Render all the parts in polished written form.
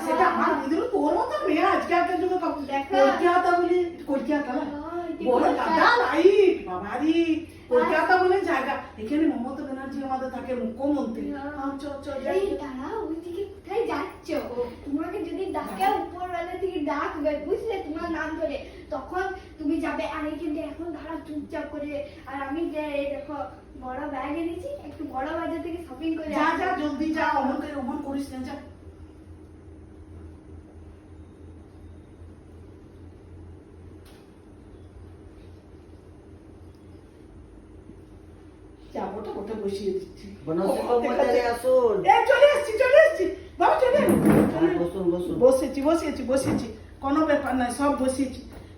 সেটা আমার দিদির তোর মতো মেয়ে আজকালকার যুগে কলকাতা বলি কলকাতা বড় দাদা লাইট বাবারি কলকাতা বলে জায়গা এখানে মমতা ব্যানার্জি আমাদের থাকে মুখ্যমন্ত্রী দাঁড়াও ওইদিকে কোথায় যাচ্ছ তোমাকে যদি ডাকে উপরওয়ালা থেকে ডাকবে বুঝলে তোমার নাম ধরে তখন তুমি যাবে আর কিন্তু এখন দাঁড়া চুপচাপ করে আর আমি যে দেখো বড় ব্যাগ এনেছি একটু বড় বাজার থেকে শপিং করে যা যা জলদি যা অমন করিস না যা যাবোটা ওটা বসিয়ে দিচ্ছি চলে এসছি বাবা চলে বসেছি কোনো ব্যাপার নাই সব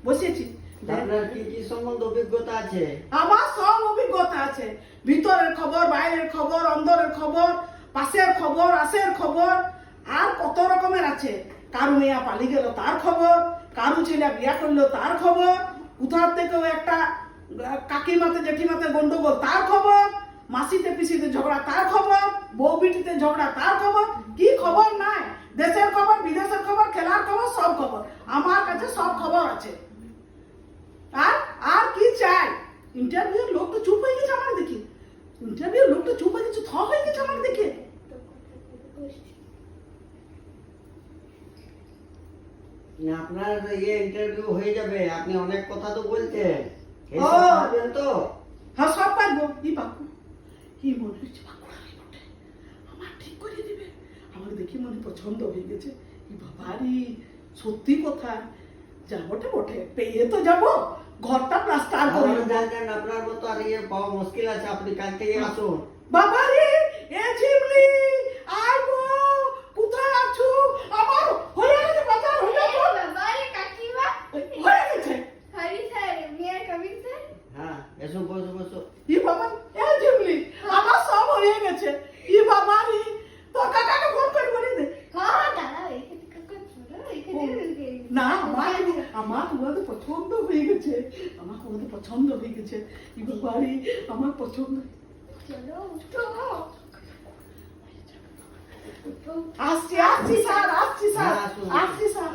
বসিয়েছি আপনার কি কি সম্বন্ধ অভিজ্ঞতা আছে? আমার সব অভিজ্ঞতা আছে ভিতরের খবর বাইরের খবর অন্দরের খবর পাশের খবর আশের খবর আর কত রকমের আছে কারু মেয়া পালিয়ে গেল তার খবর কারু ছেলে বিয়া করলো তার খবর কোথার থেকেও একটা কাকিমাতে জেঠিমাতে গন্ডগোল তার খবর মাসিতে পিসিতে ঝগড়া তার খবর বউ বিটিতে ঝগড়া তার খবর কি খবর নাই দেশের খবর বিদেশের খবর খেলার খবর সব খবর আমার কাছে সব খবর আছে আর কি চাই ইন্টারভিউর লোকটা চুপ হয়ে গেছে আমার দেখে ইন্টারভিউর লোকটা চুপ হয়ে গেছে থ হয়ে গেছে আমার দেখে আপনার ইন্টারভিউ হয়ে যাবে আপনি অনেক কথা তো বলছেন তো হ্যাঁ সব পারবো কি পাবো কি মনে হচ্ছে আমার ঠিক করে দিবে আমার দেখি মনে পছন্দ হয়ে গেছে বাবারি সত্যি কথা যাবোটা বটে পেয়ে তো যাবো ঘরটা প্লাস্টার করে জানেন আপনার মতো আর পাওয়া মুশকিল আছে আপনি কাল থেকে আসুন বাবারে এ ঝিমলি আইবো কোথায় আছো আমার হয়ে গেছে বাজার হয়ে গেছে বাবারে কাকিমা হয়ে গেছে হরি স্যার মিয়া কবির স্যার হ্যাঁ এসো বসো ই বাবা এ ঝিমলি আমার সব হয়ে গেছে ই বাবারে তো কাকাকে ফোন করে বলে দে হ্যাঁ দাঁড়াও এখানে কাকা চলো এখানে না আমার তোমাদের পছন্দ হয়ে গেছে ই বাবারে আমার পছন্দ চলো উঠো আসছি স্যার